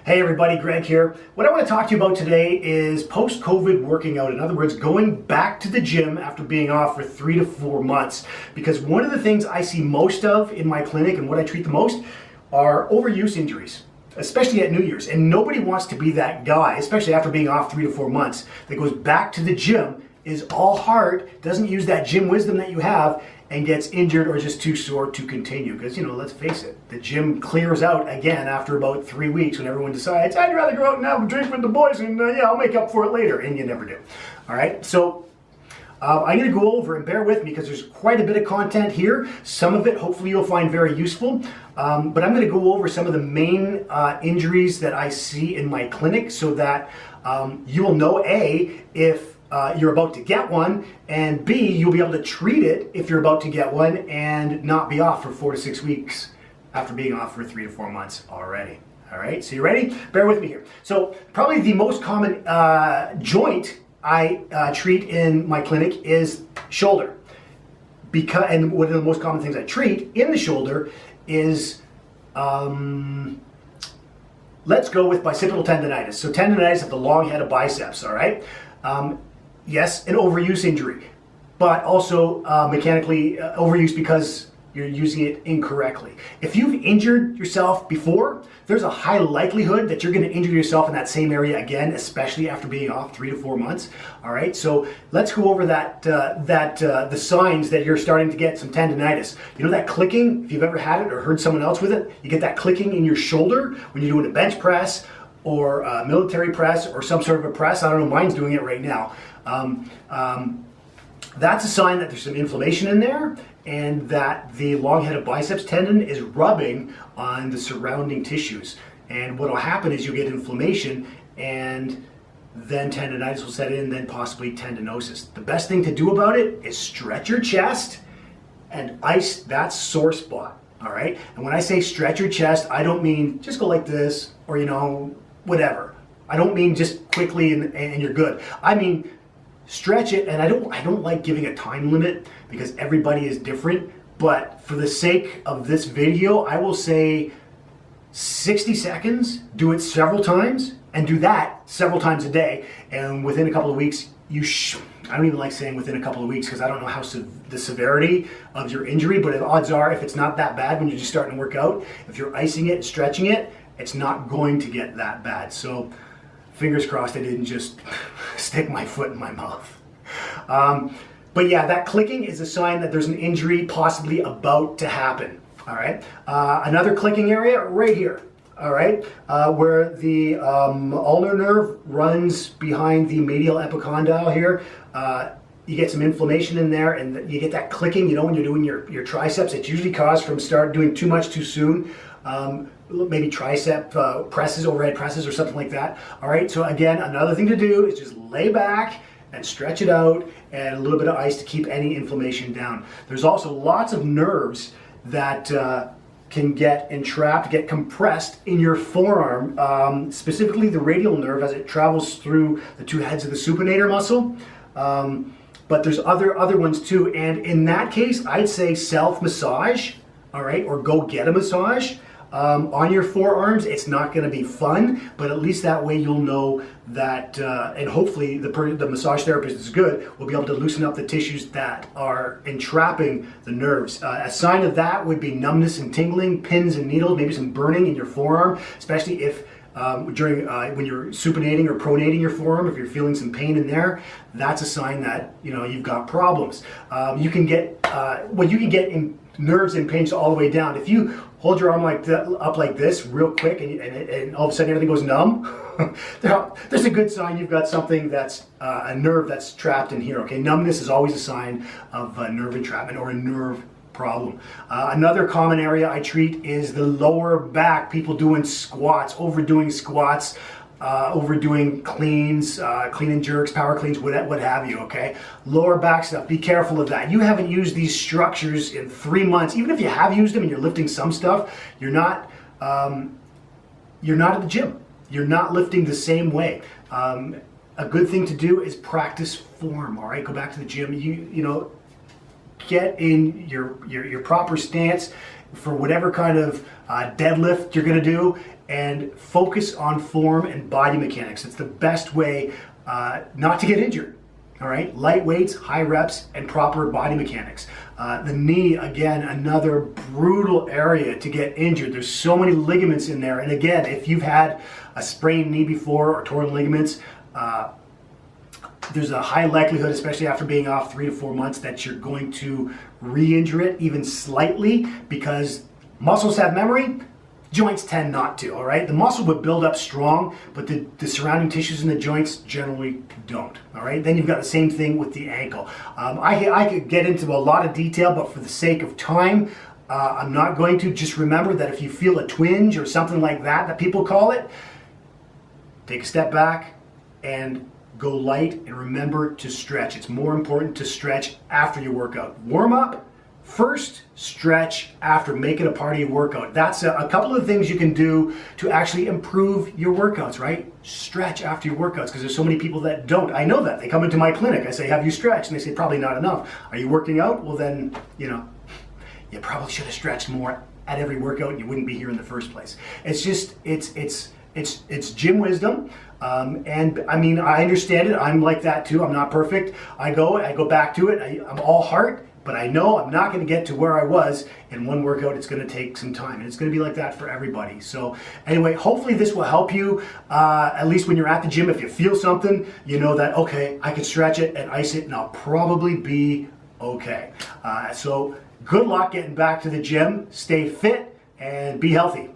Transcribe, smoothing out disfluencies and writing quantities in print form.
Hey everybody, Greg here. What I want to talk to you about today is post-COVID working out. In other words, going back to the gym after being off for 3 to 4 months. Because one of the things I see most of in my clinic and what I treat the most are overuse injuries, especially at New Year's. And nobody wants to be that guy, especially after being off 3 to 4 months, that goes back to the gym, is all heart, doesn't use that gym wisdom that you have, and gets injured or just too sore to continue. Because, let's face it, the gym clears out again after about 3 weeks when everyone decides, I'd rather go out and have a drink with the boys and I'll make up for it later. And you never do. All right, so I'm going to go over and bear with me because there's quite a bit of content here. Some of it, hopefully, you'll find very useful. But I'm going to go over some of the main injuries that I see in my clinic so that you will know, A, if you're about to get one, and B, you'll be able to treat it if you're about to get one and not be off for 4 to 6 weeks after being off for 3 to 4 months already. All right, so you ready? Bear with me here. So probably the most common joint I treat in my clinic is shoulder. And one of the most common things I treat in the shoulder is, let's go with bicipital tendonitis. So tendonitis of the long head of biceps, all right? Yes, an overuse injury, but also mechanically overuse because you're using it incorrectly. If you've injured yourself before, there's a high likelihood that you're going to injure yourself in that same area again, especially after being off 3 to 4 months. All right, so let's go over the signs that you're starting to get some tendonitis. You know that clicking, if you've ever had it or heard someone else with it, you get that clicking in your shoulder when you're doing a bench press or a military press or some sort of a press. I don't know, mine's doing it right now. That's a sign that there's some inflammation in there and that the long head of biceps tendon is rubbing on the surrounding tissues. And what will happen is you'll get inflammation and then tendonitis will set in, then possibly tendinosis. The best thing to do about it is stretch your chest and ice that sore spot, all right? And when I say stretch your chest, I don't mean just go like this or, whatever. I don't mean just quickly and you're good. I mean, stretch it, and I don't like giving a time limit because everybody is different, but for the sake of this video, I will say 60 seconds, do it several times, and do that several times a day, and within a couple of weeks, I don't even like saying within a couple of weeks because I don't know how the severity of your injury, but the odds are if it's not that bad when you're just starting to work out, if you're icing it, stretching it, it's not going to get that bad. So fingers crossed I didn't just stick my foot in my mouth. But yeah, that clicking is a sign that there's an injury possibly about to happen. All right. Another clicking area right here. All right. Where the ulnar nerve runs behind the medial epicondyle here. You get some inflammation in there and you get that clicking, when you're doing your triceps. It's usually caused from doing too much too soon. Maybe tricep presses, overhead presses or something like that. All right, so again, another thing to do is just lay back and stretch it out and a little bit of ice to keep any inflammation down. There's also lots of nerves that can get entrapped, get compressed in your forearm, specifically the radial nerve as it travels through the two heads of the supinator muscle. But there's other ones too, and in that case, I'd say self-massage, all right, or go get a massage. On your forearms. It's not going to be fun, but at least that way you'll know that, and hopefully the massage therapist is good, will be able to loosen up the tissues that are entrapping the nerves. A sign of that would be numbness and tingling, pins and needles, maybe some burning in your forearm, especially if when you're supinating or pronating your forearm, if you're feeling some pain in there, that's a sign that you've got problems. You can get nerves impinged all the way down. If you hold your arm up like this real quick and all of a sudden everything goes numb, there's a good sign you've got something that's a nerve that's trapped in here. Okay, numbness is always a sign of nerve entrapment or a nerve problem. Another common area I treat is the lower back. People doing squats, overdoing squats, overdoing cleans, clean and jerks, power cleans, what have you, okay? Lower back stuff, be careful of that. You haven't used these structures in 3 months. Even if you have used them and you're lifting some stuff, you're not at the gym. You're not lifting the same way. A good thing to do is practice form, all right? Go back to the gym, get in your proper stance for whatever kind of deadlift you're gonna do, and focus on form and body mechanics. It's the best way not to get injured. All right, light weights, high reps, and proper body mechanics. The knee, again, another brutal area to get injured. There's so many ligaments in there. And again, if you've had a sprained knee before or torn ligaments, there's a high likelihood, especially after being off 3 to 4 months, that you're going to re-injure it even slightly, because muscles have memory. Joints tend not to, all right? The muscle would build up strong, but the surrounding tissues in the joints generally don't, all right? Then you've got the same thing with the ankle. I could get into a lot of detail, but for the sake of time, I'm not going to. Just remember that if you feel a twinge or something like that people call it, take a step back and go light, and remember to stretch. It's more important to stretch after your workout. Warm up first, stretch after. Make it a part of your workout. That's a couple of things you can do to actually improve your workouts, right? Stretch after your workouts, because there's so many people that don't. I know that. They come into my clinic, I say, have you stretched? And they say, probably not enough. Are you working out? Well then, you probably should have stretched more at every workout and you wouldn't be here in the first place. It's just, it's gym wisdom. And I mean, I understand it. I'm like that too. I'm not perfect. I go back to it. I'm all heart. But I know I'm not going to get to where I was in one workout. It's going to take some time, and it's going to be like that for everybody. So anyway, hopefully this will help you, at least when you're at the gym. If you feel something, you know that, okay, I can stretch it and ice it, and I'll probably be okay. So good luck getting back to the gym. Stay fit and be healthy.